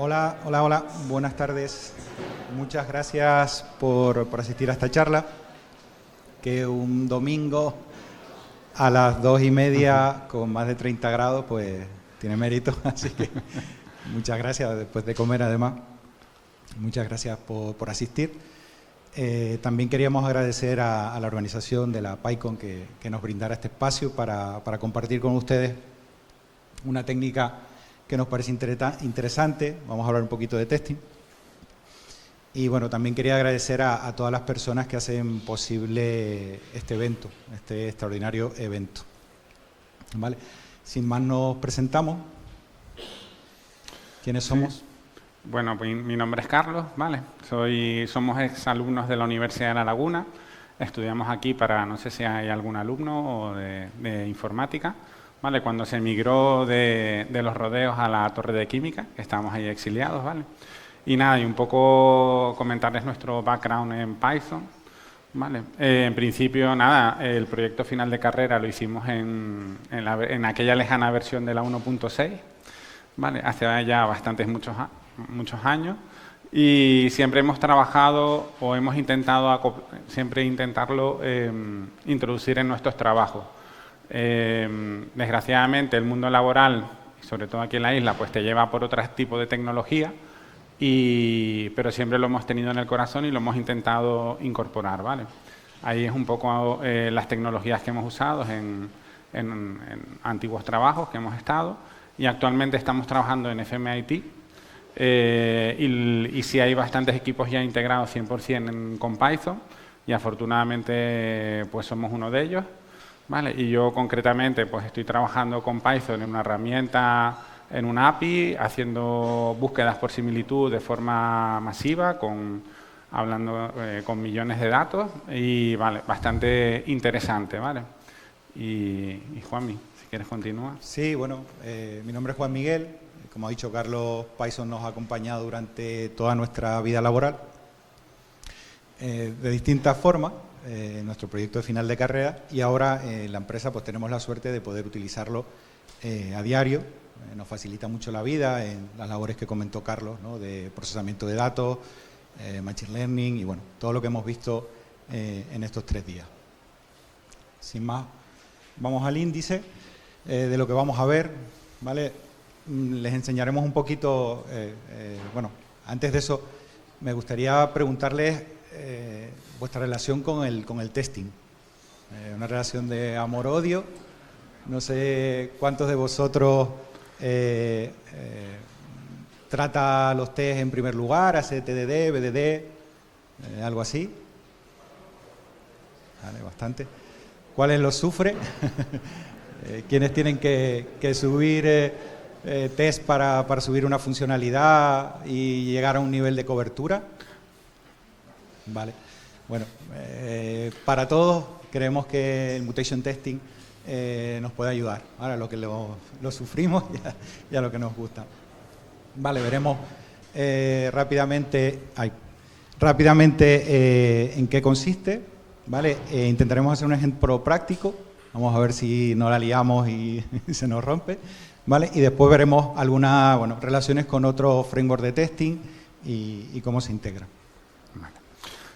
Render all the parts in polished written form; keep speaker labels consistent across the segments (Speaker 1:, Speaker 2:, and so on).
Speaker 1: Hola, hola, hola. Buenas tardes. Muchas gracias por asistir a esta charla, que un domingo a las 2:30 con más de 30 grados, pues tiene mérito. Así que muchas gracias, después de comer además. Muchas gracias por asistir. También queríamos agradecer a la organización de la PyCon que nos brindara este espacio para compartir con ustedes una técnica que nos parece interesante. Vamos a hablar un poquito de testing. Y bueno, también quería agradecer a todas las personas que hacen posible este evento, este extraordinario evento. ¿Vale? Sin más, nos presentamos. ¿Quiénes somos?
Speaker 2: Sí. Bueno, pues mi nombre es Carlos, ¿vale? Somos exalumnos de la Universidad de La Laguna. Estudiamos aquí para, no sé si hay algún alumno o de informática, ¿vale? Cuando se emigró de los rodeos a la Torre de Química, que estábamos ahí exiliados, ¿vale? Y nada, y un poco comentarles nuestro background en Python, ¿vale? En principio, nada, el proyecto final de carrera lo hicimos en aquella lejana versión de la 1.6, ¿vale? Hace ya muchos años, y siempre hemos trabajado o hemos intentado siempre intentarlo introducir en nuestros trabajos. Desgraciadamente el mundo laboral, sobre todo aquí en la isla, pues te lleva por otro tipo de tecnología, pero siempre lo hemos tenido en el corazón y lo hemos intentado incorporar, ¿vale? Ahí es un poco las tecnologías que hemos usado en antiguos trabajos que hemos estado, y actualmente estamos trabajando en FMIT, y sí hay bastantes equipos ya integrados 100% con Python, y afortunadamente pues somos uno de ellos, ¿vale? Y yo concretamente pues estoy trabajando con Python en una herramienta, en una API, haciendo búsquedas por similitud de forma masiva, hablando con millones de datos, y vale, bastante interesante, ¿vale? Y Juanmi, si quieres continuar.
Speaker 1: Sí, bueno, mi nombre es Juan Miguel. Como ha dicho Carlos, Python nos ha acompañado durante toda nuestra vida laboral, de distintas formas, en nuestro proyecto de final de carrera, y ahora en la empresa pues tenemos la suerte de poder utilizarlo a diario. Nos facilita mucho la vida en las labores que comentó Carlos, ¿no? De procesamiento de datos, machine learning y bueno, todo lo que hemos visto en estos 3 días. Sin más, vamos al índice de lo que vamos a ver, ¿vale? Les enseñaremos un poquito, bueno, antes de eso me gustaría preguntarles vuestra relación con el testing. Una relación de amor-odio. No sé cuántos de vosotros trata los test en primer lugar, hace TDD, BDD, algo así. Vale, bastante. ¿Cuáles los sufre? ¿Quiénes tienen que subir test para subir una funcionalidad y llegar a un nivel de cobertura? Vale. Bueno, para todos creemos que el mutation testing nos puede ayudar. Ahora, lo que lo sufrimos y a lo que nos gusta. Vale, veremos rápidamente en qué consiste. Vale, intentaremos hacer un ejemplo práctico. Vamos a ver si no la liamos y se nos rompe. ¿Vale? Y después veremos algunas relaciones con otros frameworks de testing y cómo se integran.
Speaker 2: Vale.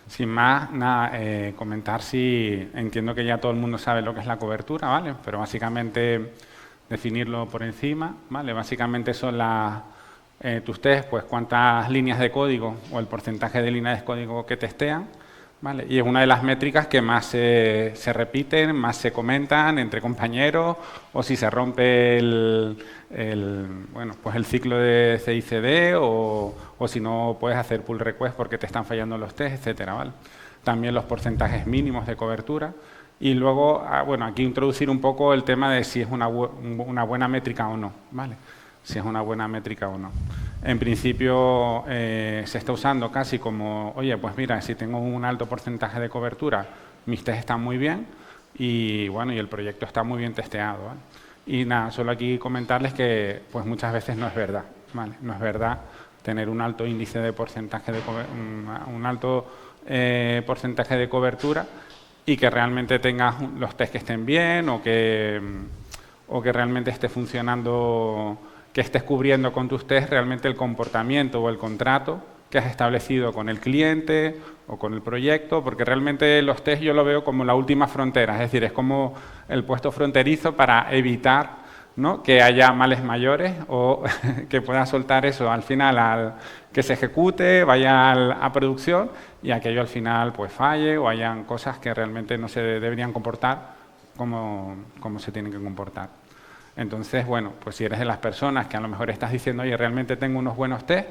Speaker 2: Sin más, nada, comentar si entiendo que ya todo el mundo sabe lo que es la cobertura, ¿vale? Pero básicamente definirlo por encima, ¿vale? Básicamente son tus test, pues cuántas líneas de código o el porcentaje de líneas de código que testean, ¿vale? Y es una de las métricas que más se repiten, más se comentan entre compañeros, o si se rompe el ciclo de CI/CD, o si no puedes hacer pull request porque te están fallando los tests, etcétera, ¿vale? También los porcentajes mínimos de cobertura. Y luego, bueno, aquí introducir un poco el tema de si es una buena métrica o no, ¿vale? Si es una buena métrica o no. En principio se está usando casi como, oye, pues mira, si tengo un alto porcentaje de cobertura, mis tests están muy bien y bueno, y el proyecto está muy bien testeado, ¿vale? Y nada, solo aquí comentarles que pues muchas veces no es verdad, ¿vale? No es verdad tener un alto índice de porcentaje un alto porcentaje de cobertura y que realmente tengas los tests que estén bien o que realmente esté funcionando, que estés cubriendo con tus test realmente el comportamiento o el contrato que has establecido con el cliente o con el proyecto, porque realmente los test yo lo veo como la última frontera, es decir, es como el puesto fronterizo para evitar, ¿no?, que haya males mayores o que pueda soltar eso al final, que se ejecute, vaya a producción y aquello al final pues falle o hayan cosas que realmente no se deberían comportar como se tienen que comportar. Entonces, bueno, pues si eres de las personas que a lo mejor estás diciendo, oye, realmente tengo unos buenos test,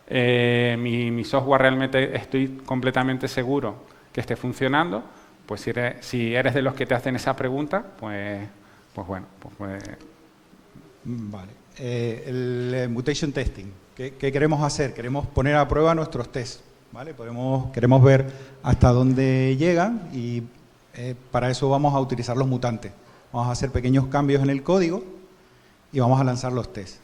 Speaker 2: mi software realmente estoy completamente seguro que esté funcionando, pues si eres de los que te hacen esa pregunta, pues bueno.
Speaker 1: Vale. El mutation testing, ¿qué queremos hacer? Queremos poner a prueba nuestros tests, ¿vale? Queremos ver hasta dónde llegan y para eso vamos a utilizar los mutantes. Vamos a hacer pequeños cambios en el código y vamos a lanzar los tests.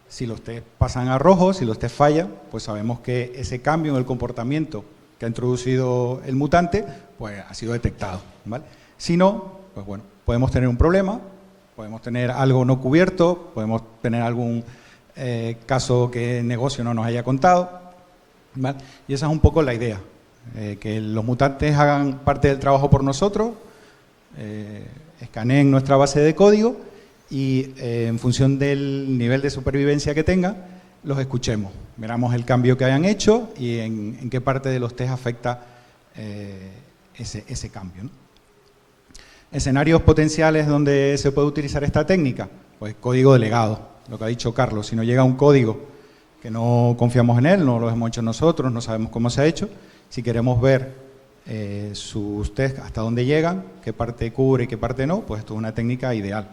Speaker 1: Si los test pasan a rojo, si los test fallan, pues sabemos que ese cambio en el comportamiento que ha introducido el mutante, pues ha sido detectado, ¿vale? Si no, pues bueno, podemos tener un problema, podemos tener algo no cubierto, podemos tener algún caso que el negocio no nos haya contado, ¿vale? Y esa es un poco la idea, que los mutantes hagan parte del trabajo por nosotros, escaneen nuestra base de código y en función del nivel de supervivencia que tengan, los escuchemos, miramos el cambio que hayan hecho y en qué parte de los test afecta ese cambio, ¿no? Escenarios potenciales donde se puede utilizar esta técnica, pues código de legado, lo que ha dicho Carlos. Si nos llega un código que no confiamos en él, no lo hemos hecho nosotros, no sabemos cómo se ha hecho, si queremos ver sus test hasta dónde llegan, qué parte cubre y qué parte no, pues esto es una técnica ideal,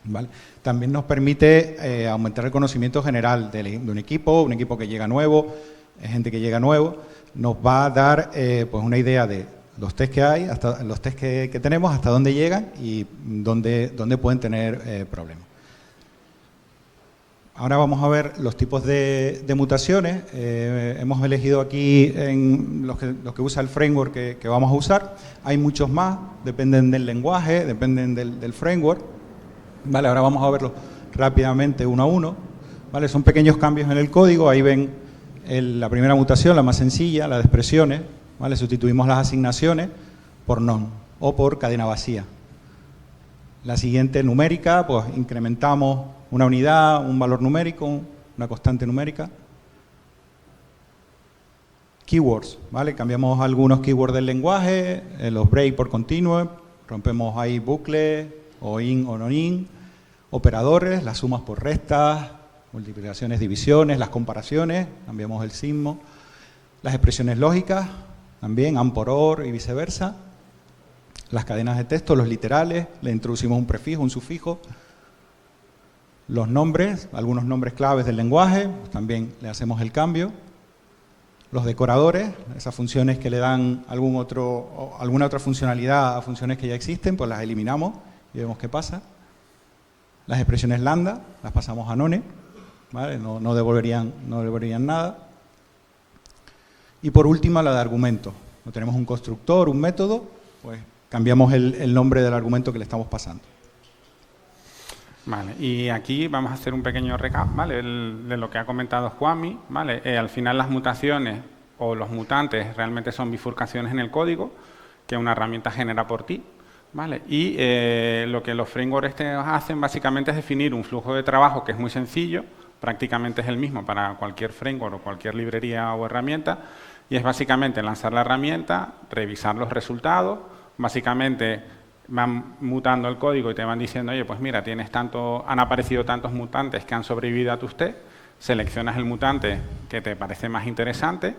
Speaker 1: ¿vale? También nos permite aumentar el conocimiento general de un equipo que llega nuevo, gente que llega nuevo, nos va a dar pues una idea de los test que hay, hasta los test que tenemos, hasta dónde llegan y dónde pueden tener problemas. Ahora vamos a ver los tipos de mutaciones. Hemos elegido aquí en los que usa el framework que vamos a usar. Hay muchos más, dependen del lenguaje, dependen del framework. Vale, ahora vamos a verlos rápidamente uno a uno. Vale, son pequeños cambios en el código. Ahí ven la primera mutación, la más sencilla, la de expresiones. ¿Vale? Sustituimos las asignaciones por none o por cadena vacía. La siguiente, numérica, pues incrementamos una unidad, un valor numérico, una constante numérica. Keywords, ¿vale? Cambiamos algunos keywords del lenguaje, los break por continue, rompemos ahí bucles, o in o non-in, operadores, las sumas por restas, multiplicaciones, divisiones, las comparaciones, cambiamos el signo, las expresiones lógicas, también and por or y viceversa, las cadenas de texto, los literales, le introducimos un prefijo, un sufijo, los nombres, algunos nombres claves del lenguaje, pues también le hacemos el cambio, los decoradores, esas funciones que le dan alguna otra funcionalidad a funciones que ya existen, pues las eliminamos y vemos qué pasa. Las expresiones lambda las pasamos a none, ¿vale? No devolverían nada. Y por último, la de argumento. No tenemos un constructor, un método, pues cambiamos el nombre del argumento que le estamos pasando.
Speaker 2: Vale, y aquí vamos a hacer un pequeño recap, ¿vale? De lo que ha comentado Juanmi, ¿vale? Al final las mutaciones o los mutantes realmente son bifurcaciones en el código que una herramienta genera por ti, ¿vale? Y lo que los frameworks hacen básicamente es definir un flujo de trabajo que es muy sencillo, prácticamente es el mismo para cualquier framework o cualquier librería o herramienta, y es básicamente lanzar la herramienta, revisar los resultados, básicamente van mutando el código y te van diciendo, oye, pues mira, han aparecido tantos mutantes que han sobrevivido a tus test, seleccionas el mutante que te parece más interesante,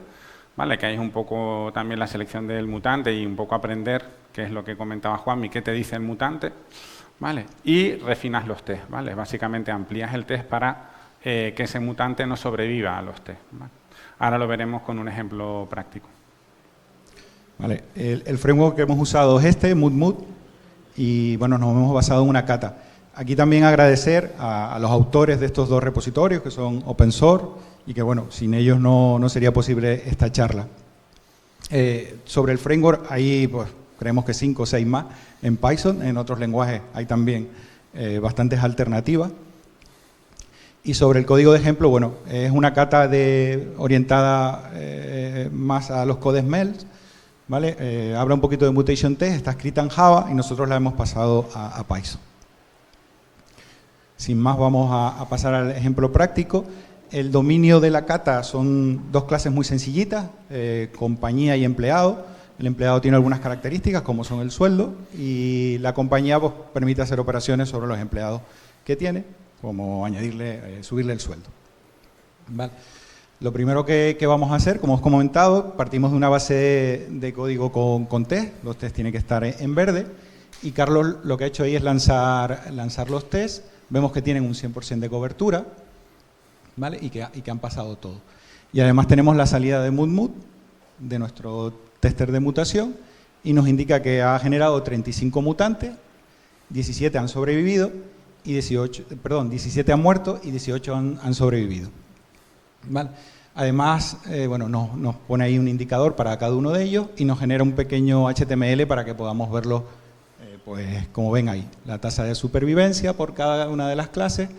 Speaker 2: ¿vale? Que ahí es un poco también la selección del mutante y un poco aprender, que es lo que comentaba Juanmi, qué te dice el mutante, ¿vale? Y refinas los test, ¿vale? Básicamente amplías el test para que ese mutante no sobreviva a los test, ¿vale? Ahora lo veremos con un ejemplo práctico.
Speaker 1: Vale, el framework que hemos usado es este, MutMut, y bueno, nos hemos basado en una cata. Aquí también agradecer a los autores de estos dos repositorios, que son open source, y que bueno, sin ellos no sería posible esta charla. Sobre el framework, ahí pues creemos que 5 o 6 más en Python, en otros lenguajes hay también bastantes alternativas. Y sobre el código de ejemplo, bueno, es una cata orientada más a los codes MELS, ¿vale? Habla un poquito de mutation test, está escrita en Java y nosotros la hemos pasado a Python. Sin más, vamos a pasar al ejemplo práctico. El dominio de la cata son dos clases muy sencillitas, compañía y empleado. El empleado tiene algunas características, como son el sueldo, y la compañía pues, permite hacer operaciones sobre los empleados que tiene, como añadirle, subirle el sueldo. ¿Vale? Lo primero que vamos a hacer, como os he comentado, partimos de una base de código con test. Los test tienen que estar en verde. Y Carlos lo que ha hecho ahí es lanzar los tests. Vemos que tienen un 100% de cobertura, ¿vale? y que han pasado todo. Y además tenemos la salida de MutMut, de nuestro tester de mutación, y nos indica que ha generado 35 mutantes, 17 han sobrevivido, y 17 han muerto y 18 han sobrevivido. ¿Vale? Además, bueno, nos pone ahí un indicador para cada uno de ellos y nos genera un pequeño HTML para que podamos verlo, pues como ven ahí, la tasa de supervivencia por cada una de las clases.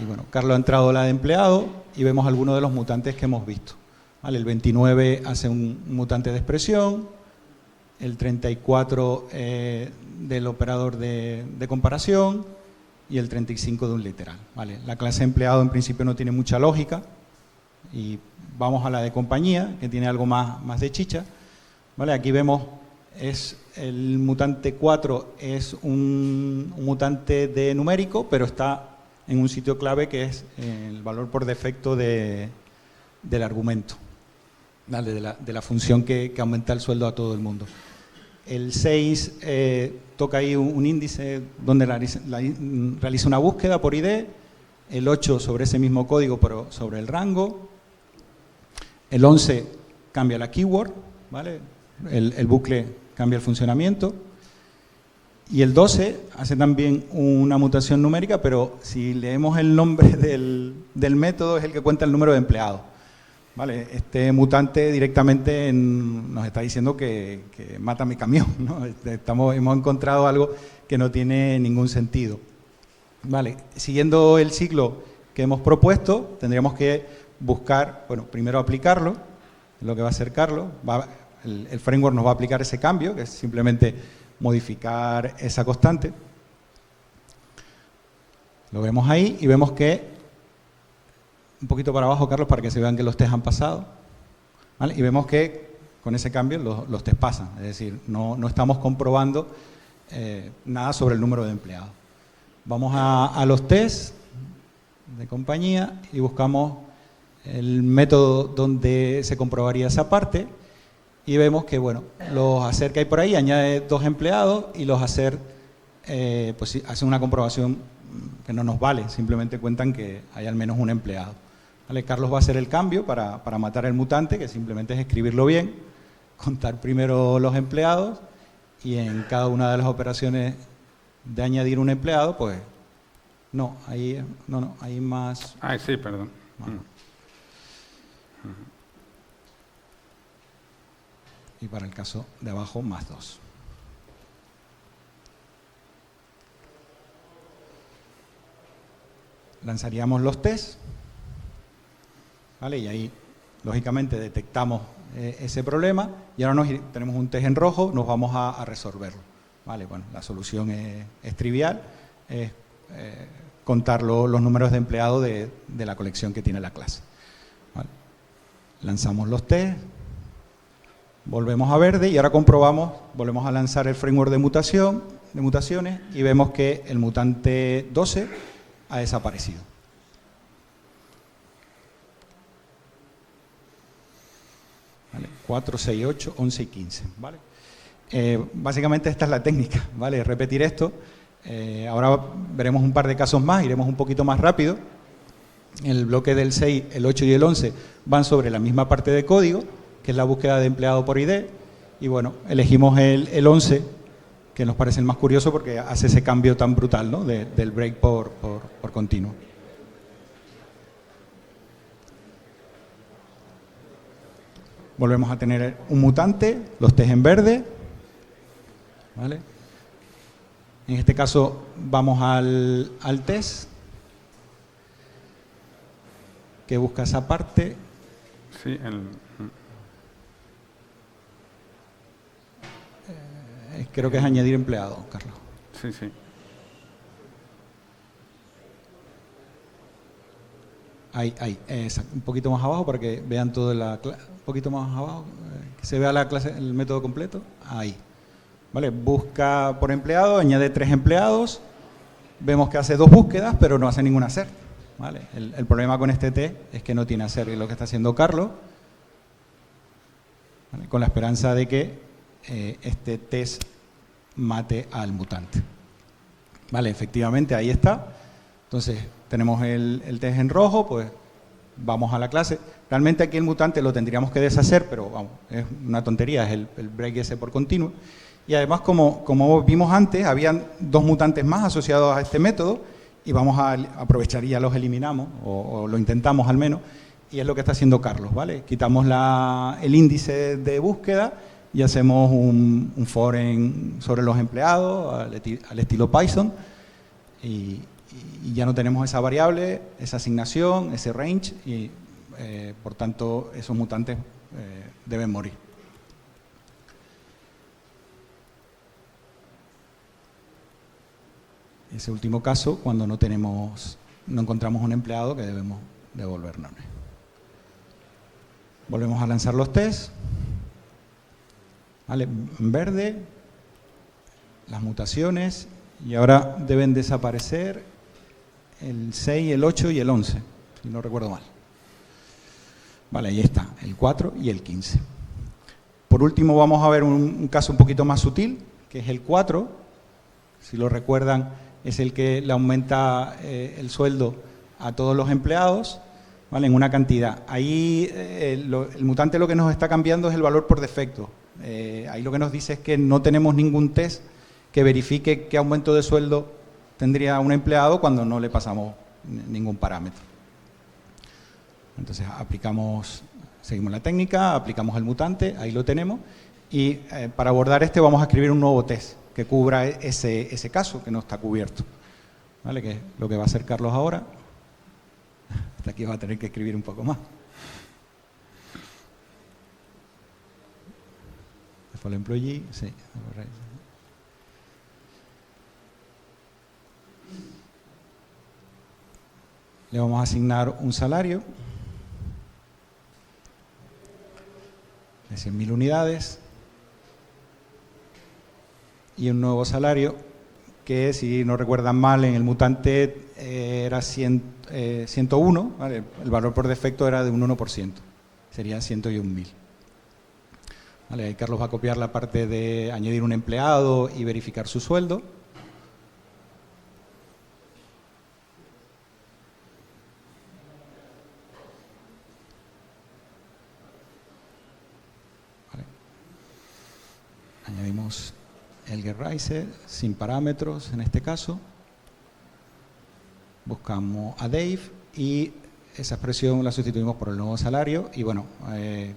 Speaker 1: Y bueno, Carlos ha entrado la de empleado y vemos algunos de los mutantes que hemos visto. ¿Vale? El 29 hace un mutante de expresión, el 34 del operador de comparación y el 35 de un literal. ¿Vale? La clase empleado en principio no tiene mucha lógica y vamos a la de compañía, que tiene algo más de chicha. ¿Vale? Aquí vemos, el mutante 4 es un mutante de numérico, pero está en un sitio clave que es el valor por defecto del argumento, ¿vale? de la función que aumenta el sueldo a todo el mundo. El 6 toca ahí un índice donde realiza una búsqueda por ID, el 8 sobre ese mismo código pero sobre el rango, el 11 cambia la keyword, ¿vale? el bucle cambia el funcionamiento, y el 12 hace también una mutación numérica, pero si leemos el nombre del método es el que cuenta el número de empleados. ¿Vale? Este mutante directamente nos está diciendo que mata mi camión, ¿no? Hemos encontrado algo que no tiene ningún sentido. ¿Vale? Siguiendo el ciclo que hemos propuesto, tendríamos que buscar, bueno, primero aplicarlo, lo que va a hacer Carlos. El framework nos va a aplicar ese cambio, que es simplemente modificar esa constante. Lo vemos ahí y vemos que un poquito para abajo, Carlos, para que se vean que los test han pasado, ¿vale? Y vemos que con ese cambio los test pasan, es decir, no estamos comprobando nada sobre el número de empleados. Vamos a los test de compañía y buscamos el método donde se comprobaría esa parte y vemos que, bueno, los hacer que hay por ahí añade 2 empleados y los hacer, pues sí, hacen una comprobación que no nos vale, simplemente cuentan que hay al menos un empleado. ¿Vale? Carlos va a hacer el cambio para matar el mutante, que simplemente es escribirlo bien, contar primero los empleados y en cada una de las operaciones de añadir un empleado, pues no, hay más.
Speaker 2: Ay, sí, perdón.
Speaker 1: Y para el caso de abajo, más 2. Lanzaríamos los tests. ¿Vale? Y ahí, lógicamente, detectamos ese problema y ahora tenemos un test en rojo, nos vamos a resolverlo. ¿Vale? Bueno, la solución es trivial, es contar los números de empleados de la colección que tiene la clase. ¿Vale? Lanzamos los test, volvemos a verde y ahora comprobamos, volvemos a lanzar el framework de mutaciones y vemos que el mutante 12 ha desaparecido. ¿Vale? 4, 6, 8, 11 y 15. ¿Vale? Básicamente esta es la técnica, ¿vale? Repetir esto. Ahora veremos un par de casos más, iremos un poquito más rápido. El bloque del 6, el 8 y el 11 van sobre la misma parte de código, que es la búsqueda de empleado por ID. Y bueno, elegimos el 11, que nos parece el más curioso porque hace ese cambio tan brutal, ¿no? Del break por continuo. Volvemos a tener un mutante, los test en verde, ¿vale? En este caso vamos al test que busca esa parte.
Speaker 2: Sí,
Speaker 1: Creo que es añadir empleado, Carlos.
Speaker 2: sí, sí.
Speaker 1: Ahí, un poquito más abajo para que vean todo un poquito más abajo, que se vea la clase, el método completo. Ahí. ¿Vale? Busca por empleado, añade 3 empleados. Vemos que hace 2 búsquedas, pero no hace ninguna ASERT. ¿Vale? El problema con este test es que no tiene ASERT, y lo que está haciendo Carlos, ¿vale? Con la esperanza de que este test mate al mutante. Vale, efectivamente, ahí está. Entonces, tenemos el test en rojo, pues vamos a la clase. Realmente aquí el mutante lo tendríamos que deshacer, pero vamos, es una tontería, es el break ese por continuo. Y además, como vimos antes, habían 2 mutantes más asociados a este método, y vamos a aprovechar y ya los eliminamos, o lo intentamos al menos, y es lo que está haciendo Carlos, ¿vale? Quitamos el índice de búsqueda y hacemos un for sobre los empleados al estilo Python, y ya no tenemos esa variable, esa asignación, ese range, y por tanto esos mutantes deben morir. Ese último caso, cuando no encontramos un empleado que debemos devolvernos. Volvemos a lanzar los tests. ¿Vale? En verde, las mutaciones, y ahora deben desaparecer el 6, el 8 y el 11, si no recuerdo mal. Vale, ahí está, el 4 y el 15. Por último, vamos a ver un caso un poquito más sutil, que es el 4. Si lo recuerdan, es el que le aumenta el sueldo a todos los empleados, ¿vale? En una cantidad. Ahí el mutante lo que nos está cambiando es el valor por defecto. Ahí lo que nos dice es que no tenemos ningún test que verifique qué aumento de sueldo tendría un empleado cuando no le pasamos ningún parámetro. Entonces seguimos la técnica, aplicamos el mutante, ahí lo tenemos, y para abordar vamos a escribir un nuevo test que cubra ese caso que no está cubierto. ¿Vale? Que es lo que va a hacer Carlos ahora. Hasta aquí va a tener que escribir un poco más. Default employee, sí. Le vamos a asignar un salario de 100.000 unidades y un nuevo salario que, si no recuerdan mal, en el mutante era 101, ¿vale? El valor por defecto era de un 1%, sería 101.000. ¿Vale? Ahí Carlos va a copiar la parte de añadir un empleado y verificar su sueldo. ¿Vale? Añadimos el getRaiser sin parámetros en este caso. Buscamos a Dave y esa expresión la sustituimos por el nuevo salario. Y bueno,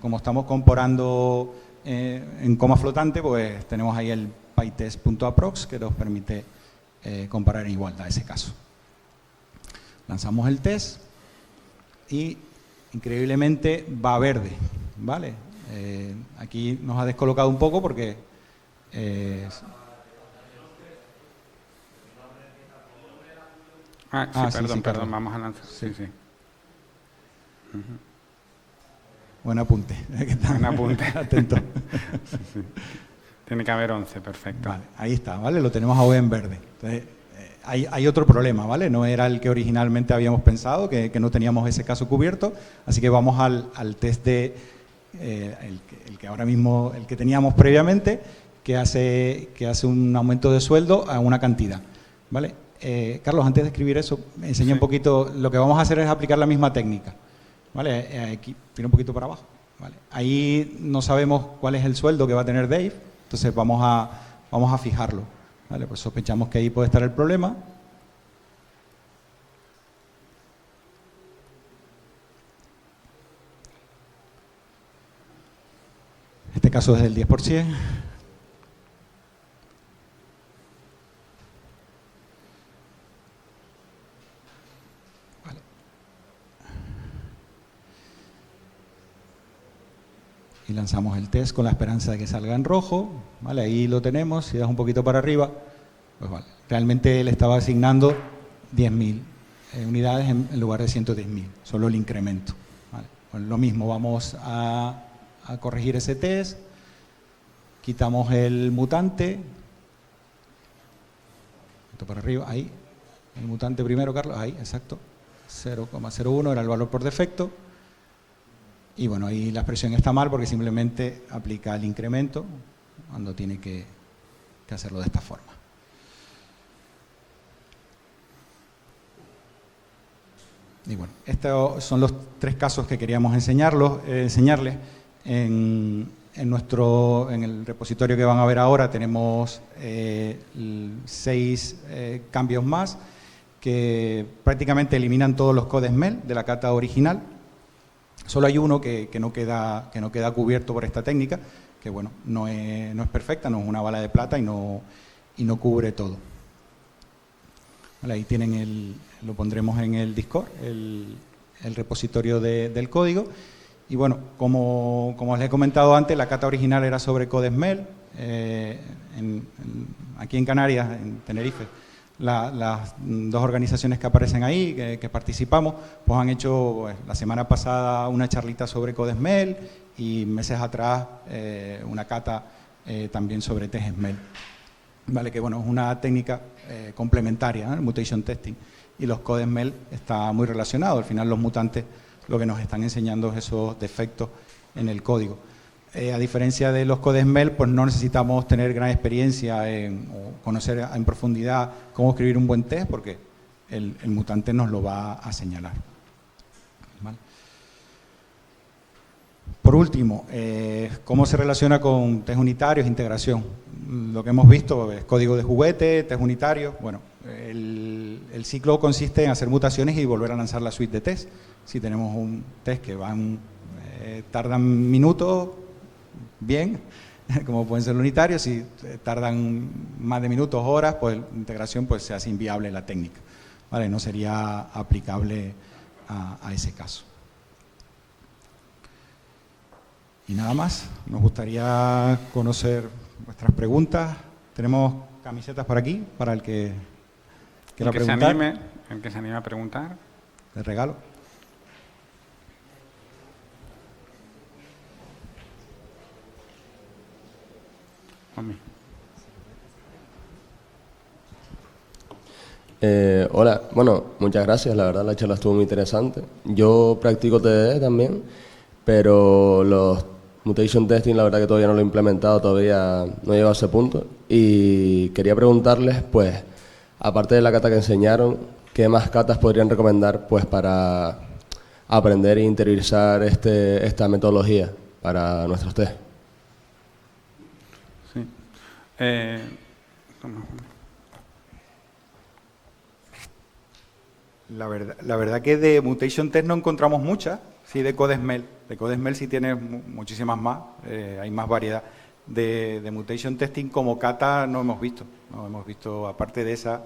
Speaker 1: como estamos comparando en coma flotante, pues tenemos ahí el pytest.approx que nos permite comparar en igualdad ese caso. Lanzamos el test y increíblemente va verde, ¿vale? Aquí nos ha descolocado un poco porque
Speaker 2: perdón, vamos a lanzar. Sí.
Speaker 1: Buen apunte.
Speaker 2: Buen apunte.
Speaker 1: Atento.
Speaker 2: Sí. Tiene que haber 11, perfecto.
Speaker 1: Vale, ahí está, ¿vale? Lo tenemos ahora en verde. Entonces, hay otro problema, ¿vale? No era el que originalmente habíamos pensado, que no teníamos ese caso cubierto, así que vamos al test de el que ahora mismo, el que teníamos previamente, que hace un aumento de sueldo a una cantidad, ¿vale? Carlos, antes de escribir eso, me enseñé un poquito. Lo que vamos a hacer es aplicar la misma técnica, ¿vale? Aquí, tira un poquito para abajo, ¿vale? Ahí no sabemos cuál es el sueldo que va a tener Dave, entonces vamos a fijarlo, ¿vale? Pues sospechamos que ahí puede estar el problema. Este caso es del 10%. y lanzamos el test con la esperanza de que salga en rojo, ¿vale? Ahí lo tenemos, si das un poquito para arriba, pues vale. Realmente le estaba asignando 10.000 unidades en lugar de 110.000, solo el incremento, ¿vale? Pues lo mismo, vamos a corregir ese test, quitamos el mutante, para arriba, ahí, el mutante primero, Carlos, ahí, exacto, 0,01 era el valor por defecto. Y bueno, ahí la expresión está mal porque simplemente aplica el incremento cuando tiene que hacerlo de esta forma. Y bueno, estos son los 3 casos que queríamos enseñarles. En el repositorio que van a ver ahora tenemos 6 cambios más que prácticamente eliminan todos los codes MEL de la cata original. Solo hay uno que no queda cubierto por esta técnica, que bueno, no es perfecta, no es una bala de plata y no cubre todo. Vale, ahí tienen lo pondremos en el Discord, el repositorio del código. Y bueno, como os he comentado antes, la cata original era sobre codes MEL. Aquí en Canarias, en Tenerife, las 2 organizaciones que aparecen ahí, que participamos, pues han hecho pues, la semana pasada una charlita sobre codes MEL y meses atrás una cata también sobre tests MEL. Vale, que bueno, es una técnica complementaria, ¿no? El mutation testing, y los codes MEL está muy relacionado. Al final los mutantes lo que nos están enseñando es esos defectos en el código. A diferencia de los codes MEL, pues no necesitamos tener gran experiencia o conocer en profundidad cómo escribir un buen test, porque el mutante nos lo va a señalar. ¿Vale? Por último, ¿cómo se relaciona con test unitarios, integración? Lo que hemos visto es código de juguete, test unitario. Bueno, el ciclo consiste en hacer mutaciones y volver a lanzar la suite de test. Si tenemos un test que tardan minutos, bien, como pueden ser los unitarios. Si tardan más de minutos, horas, pues la integración pues se hace inviable la técnica, ¿vale? No sería aplicable a ese caso. Y nada más, nos gustaría conocer vuestras preguntas. Tenemos camisetas por aquí para el que quiera preguntar.
Speaker 2: El que se anime a preguntar.
Speaker 1: De regalo.
Speaker 3: Hola, bueno, muchas gracias, la verdad la charla estuvo muy interesante. Yo practico TDD también, pero los mutation testing la verdad que todavía no lo he implementado, todavía no he llegado a ese punto. Y quería preguntarles, pues, aparte de la cata que enseñaron, ¿qué más catas podrían recomendar pues para aprender e interiorizar esta metodología para nuestros test?
Speaker 2: Sí.
Speaker 1: La verdad que de mutation test no encontramos muchas, sí de codes MEL. De codes MEL sí tiene muchísimas más, hay más variedad. De mutation testing como cata no hemos visto, aparte de esa,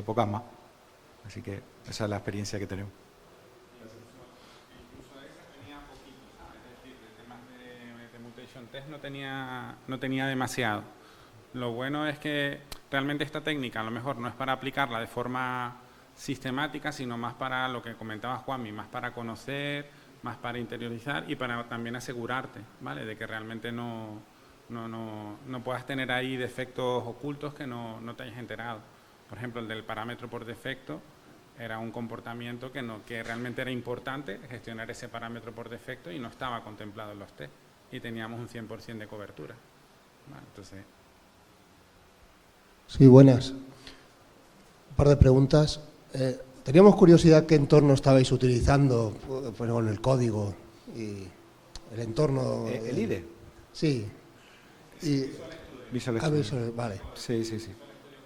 Speaker 1: pocas más. Así que esa es la experiencia que tenemos.
Speaker 2: Incluso esa tenía poquito, ¿sabes? Es decir, de temas de mutation test no tenía demasiado. Lo bueno es que realmente esta técnica a lo mejor no es para aplicarla de forma sistemática, sino más para lo que comentaba Juanmi, más para conocer, más para interiorizar y para también asegurarte, ¿vale? De que realmente no puedas tener ahí defectos ocultos que no te hayas enterado. Por ejemplo, el del parámetro por defecto era un comportamiento que realmente era importante gestionar ese parámetro por defecto y no estaba contemplado en los test y teníamos un 100% de cobertura. Vale, entonces...
Speaker 4: Sí, buenas. Un par de preguntas. Teníamos curiosidad qué entorno estabais utilizando, pues, con el código y el entorno.
Speaker 1: ¿El IDE?
Speaker 4: Sí.
Speaker 1: Visual Studio.
Speaker 4: Vale.
Speaker 1: Sí.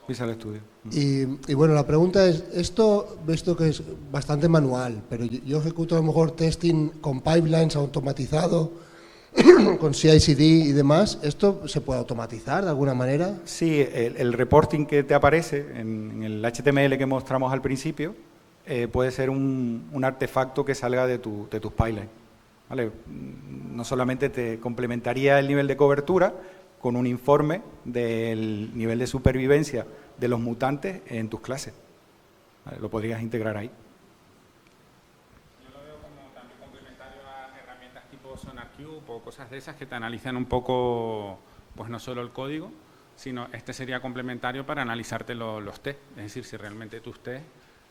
Speaker 1: Visual Studio.
Speaker 4: Y bueno, la pregunta es, esto, visto que es bastante manual, pero yo ejecuto a lo mejor testing con pipelines automatizado, con CI/CD y demás, ¿esto se puede automatizar de alguna manera?
Speaker 1: Sí, el reporting que te aparece en el HTML que mostramos al principio puede ser un artefacto que salga de tus pipelines. ¿vale? No solamente te complementaría el nivel de cobertura con un informe del nivel de supervivencia de los mutantes en tus clases. ¿Vale? Lo podrías integrar ahí.
Speaker 2: Yo lo veo como también complementario a herramientas tipo SonarQube o cosas de esas que te analizan un poco, pues no solo el código, sino este sería complementario para analizarte los test. Es decir, si realmente tus test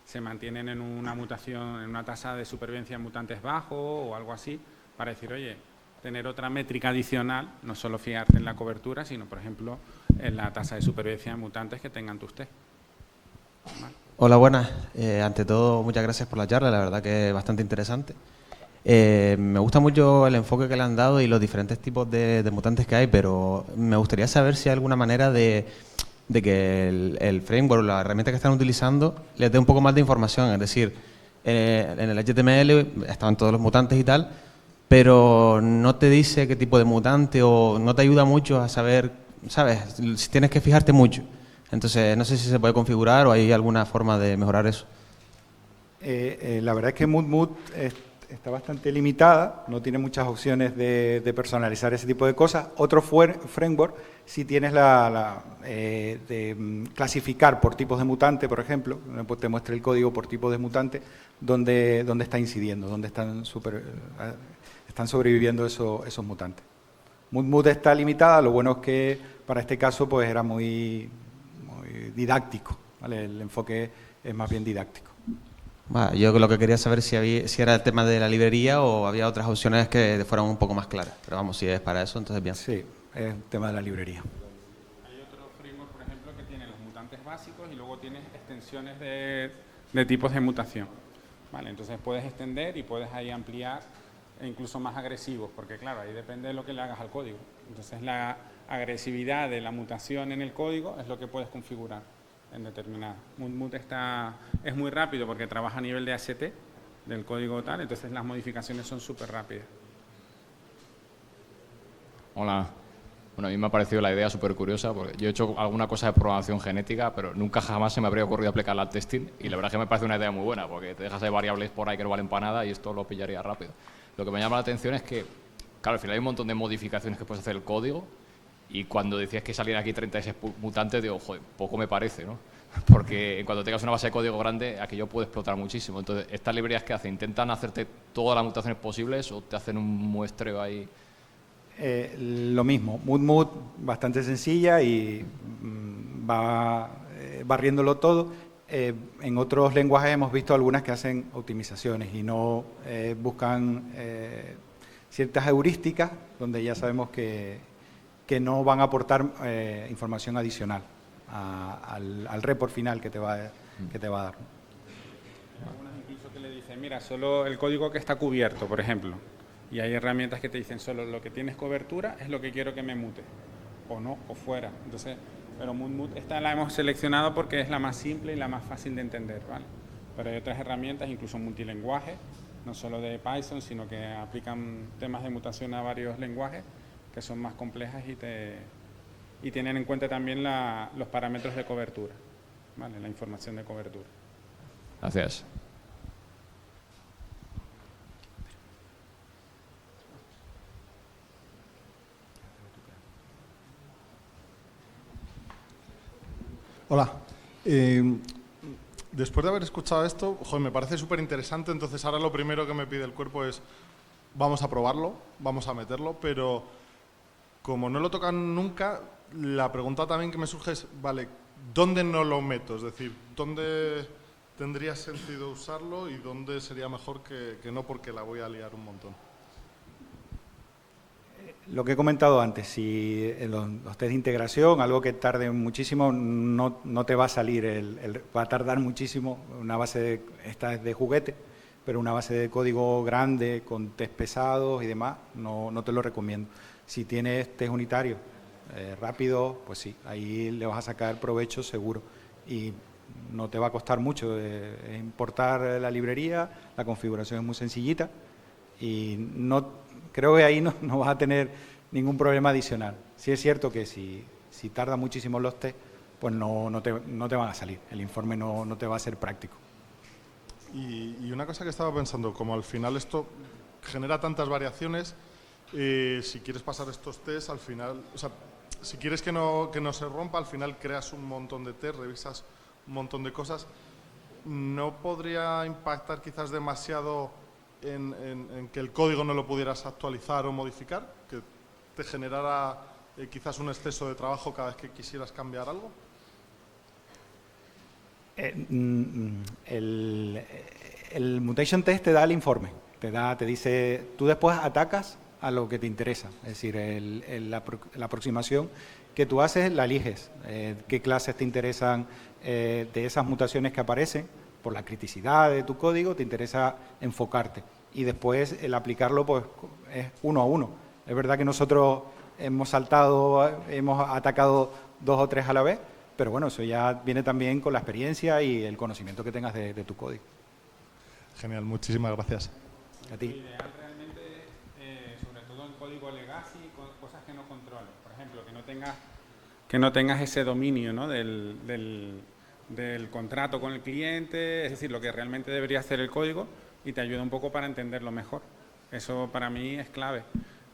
Speaker 2: se mantienen en una mutación, en una tasa de supervivencia en mutantes bajo o algo así, para decir, oye, tener otra métrica adicional, no solo fiarte en la cobertura, sino, por ejemplo, en la tasa de supervivencia de mutantes que tengan tus test. ¿Vale?
Speaker 5: Hola, buenas. Ante todo, muchas gracias por la charla, la verdad que es bastante interesante. Me gusta mucho el enfoque que le han dado y los diferentes tipos de mutantes que hay, pero me gustaría saber si hay alguna manera de que el framework o la herramienta que están utilizando les dé un poco más de información. Es decir, en el HTML estaban todos los mutantes y tal, pero no te dice qué tipo de mutante o no te ayuda mucho a saber, ¿sabes? Si tienes que fijarte mucho. Entonces, no sé si se puede configurar o hay alguna forma de mejorar eso.
Speaker 1: La verdad es que Mood está bastante limitada, no tiene muchas opciones de personalizar ese tipo de cosas. Otro framework, si tienes de clasificar por tipos de mutante, por ejemplo, pues te muestra el código por tipos de mutante, donde está incidiendo, donde están sobreviviendo esos mutantes. Mood está limitada, lo bueno es que para este caso pues era muy didáctico, ¿vale? El enfoque es más bien didáctico.
Speaker 5: Yo lo que quería saber si era el tema de la librería o había otras opciones que fueran un poco más claras. Pero vamos, si es para eso, entonces bien.
Speaker 1: Sí, es el tema de la librería.
Speaker 2: Hay otro framework, por ejemplo, que tiene los mutantes básicos y luego tienes extensiones de tipos de mutación. ¿Vale? Entonces puedes extender y puedes ahí ampliar e incluso más agresivos, porque claro, ahí depende de lo que le hagas al código. Entonces la agresividad de la mutación en el código es lo que puedes configurar en determinada. Mood es muy rápido porque trabaja a nivel de AST del código tal, entonces las modificaciones son súper rápidas.
Speaker 6: Hola. Bueno, a mí me ha parecido la idea súper curiosa porque yo he hecho alguna cosa de programación genética, pero nunca jamás se me habría ocurrido aplicarla al testing y la verdad es que me parece una idea muy buena porque te dejas de variables por ahí que no valen para nada y esto lo pillaría rápido. Lo que me llama la atención es que, claro, al final hay un montón de modificaciones que puedes hacer el código y cuando decías que salían aquí 36 mutantes, digo, joder, poco me parece, ¿no? Porque cuando tengas una base de código grande, aquello puede explotar muchísimo. Entonces, ¿estas librerías qué hacen? ¿Intentan hacerte todas las mutaciones posibles o te hacen un muestreo ahí?
Speaker 1: Lo mismo, Mood bastante sencilla y va barriéndolo todo. En otros lenguajes hemos visto algunas que hacen optimizaciones y no buscan ciertas heurísticas donde ya sabemos que no van a aportar información adicional al report final que te va a dar.
Speaker 2: Algunas incluso que le dicen, mira, solo el código que está cubierto, por ejemplo. Y hay herramientas que te dicen, solo lo que tienes cobertura es lo que quiero que me mute. O no, o fuera. Entonces, pero Mood esta la hemos seleccionado porque es la más simple y la más fácil de entender, ¿vale? Pero hay otras herramientas, incluso multilenguaje, no solo de Python, sino que aplican temas de mutación a varios lenguajes que son más complejas y tienen en cuenta también los parámetros de cobertura, ¿vale? La información de cobertura.
Speaker 6: Gracias.
Speaker 7: Hola. Después de haber escuchado esto, joder, me parece súper interesante, entonces ahora lo primero que me pide el cuerpo es vamos a probarlo, vamos a meterlo, pero como no lo tocan nunca, la pregunta también que me surge es, vale, ¿dónde no lo meto? Es decir, ¿dónde tendría sentido usarlo y dónde sería mejor que no porque la voy a liar un montón?
Speaker 1: Lo que he comentado antes, si los test de integración, algo que tarde muchísimo, no te va a salir, va a tardar muchísimo. Una base, esta es de juguete, pero una base de código grande, con test pesados y demás, no te lo recomiendo. Si tienes test unitarios rápido, pues sí, ahí le vas a sacar provecho seguro. Y no te va a costar mucho importar la librería, la configuración es muy sencillita y creo que ahí no vas a tener ningún problema adicional. Sí es cierto que si tarda muchísimo los test, pues no te van a salir, el informe no te va a ser práctico.
Speaker 7: Y una cosa que estaba pensando, como al final esto genera tantas variaciones. Si quieres pasar estos tests, al final, o sea, si quieres que no se rompa, al final creas un montón de tests, revisas un montón de cosas. ¿No podría impactar quizás demasiado en que el código no lo pudieras actualizar o modificar? ¿Que te generara quizás un exceso de trabajo cada vez que quisieras cambiar algo?
Speaker 1: El mutation test te da el informe, te dice, tú después atacas a lo que te interesa, es decir, la aproximación que tú haces la eliges, qué clases te interesan de esas mutaciones que aparecen, por la criticidad de tu código te interesa enfocarte y después el aplicarlo pues es uno a uno. Es verdad que nosotros hemos atacado 2 o 3 a la vez, pero bueno, eso ya viene también con la experiencia y el conocimiento que tengas de tu código.
Speaker 7: Genial, muchísimas gracias.
Speaker 2: A ti. Lo ideal realmente, sobre todo en código legacy, cosas que no controles. Por ejemplo, que no tengas ese dominio, ¿no? del contrato con el cliente, es decir, lo que realmente debería hacer el código y te ayuda un poco para entenderlo mejor. Eso para mí es clave.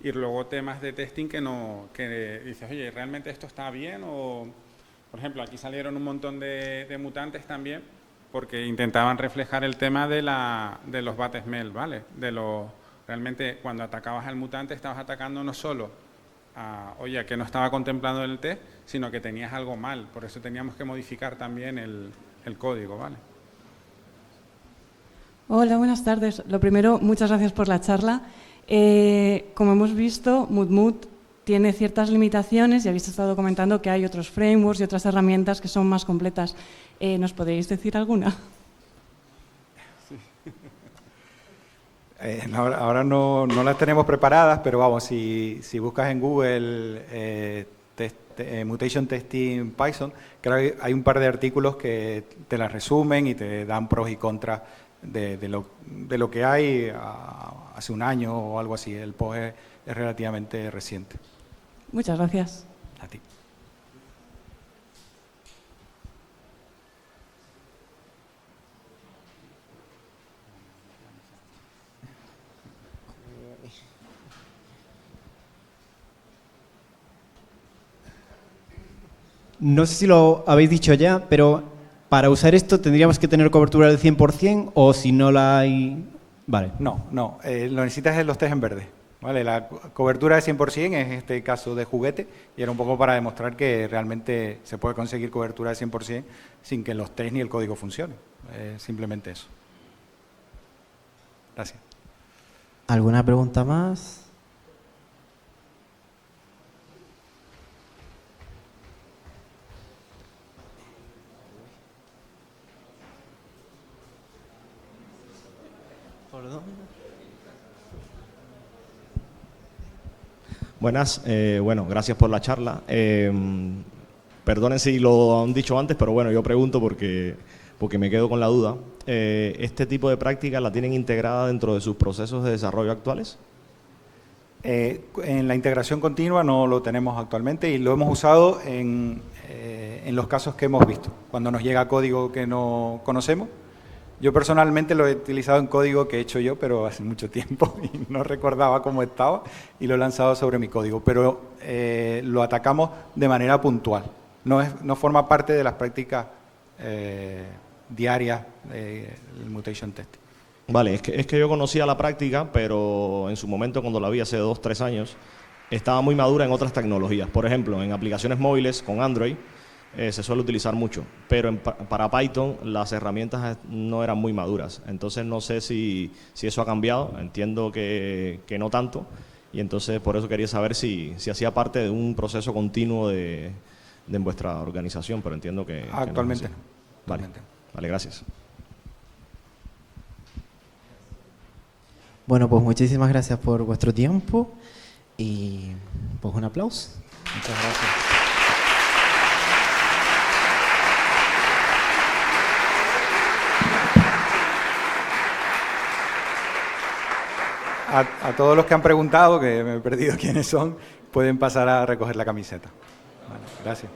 Speaker 2: Y luego temas de testing que dices, oye, ¿realmente esto está bien? O, por ejemplo, aquí salieron un montón de mutantes también porque intentaban reflejar el tema de los bat smell, ¿vale? Realmente cuando atacabas al mutante estabas atacando no solo oye, que no estaba contemplado en el test, sino que tenías algo mal. Por eso teníamos que modificar también el código, ¿vale?
Speaker 8: Hola, buenas tardes. Lo primero, muchas gracias por la charla. Como hemos visto, Mutmut tiene ciertas limitaciones y habéis estado comentando que hay otros frameworks y otras herramientas que son más completas. ¿Nos podéis decir alguna?
Speaker 1: Sí. Ahora no las tenemos preparadas, pero vamos, si buscas en Google Mutation Testing Python, creo que hay un par de artículos que te las resumen y te dan pros y contras de lo que hay hace un año o algo así. El post es relativamente reciente.
Speaker 8: Muchas gracias.
Speaker 1: A ti.
Speaker 9: No sé si lo habéis dicho ya, pero para usar esto tendríamos que tener cobertura del 100% o si no la hay... Vale.
Speaker 1: No, lo necesitas en los test en verde. ¿Vale? La cobertura de 100% es este caso de juguete y era un poco para demostrar que realmente se puede conseguir cobertura de 100% sin que los test ni el código funcionen. Simplemente eso. Gracias.
Speaker 10: ¿Alguna pregunta más? ¿Por dónde?
Speaker 11: Buenas, bueno, gracias por la charla. Perdonen si lo han dicho antes, pero bueno, yo pregunto porque me quedo con la duda. ¿Este tipo de prácticas la tienen integrada dentro de sus procesos de desarrollo actuales?
Speaker 1: En la integración continua no lo tenemos actualmente y lo hemos usado en los casos que hemos visto. Cuando nos llega código que no conocemos, yo personalmente lo he utilizado en código que he hecho yo, pero hace mucho tiempo y no recordaba cómo estaba y lo he lanzado sobre mi código. Pero lo atacamos de manera puntual. No forma parte de las prácticas diarias del mutation testing.
Speaker 11: Vale, es que yo conocía la práctica, pero en su momento cuando la vi hace 2 o 3 años, estaba muy madura en otras tecnologías. Por ejemplo, en aplicaciones móviles con Android, se suele utilizar mucho, pero para Python las herramientas no eran muy maduras. Entonces no sé si eso ha cambiado, entiendo que no tanto, y entonces por eso quería saber si hacía parte de un proceso continuo de vuestra organización, pero entiendo que
Speaker 1: actualmente
Speaker 11: no. Vale, vale, gracias.
Speaker 10: Bueno, pues muchísimas gracias por vuestro tiempo y pues un aplauso.
Speaker 1: Muchas gracias. A todos los que han preguntado, que me he perdido quiénes son, pueden pasar a recoger la camiseta. Vale, gracias.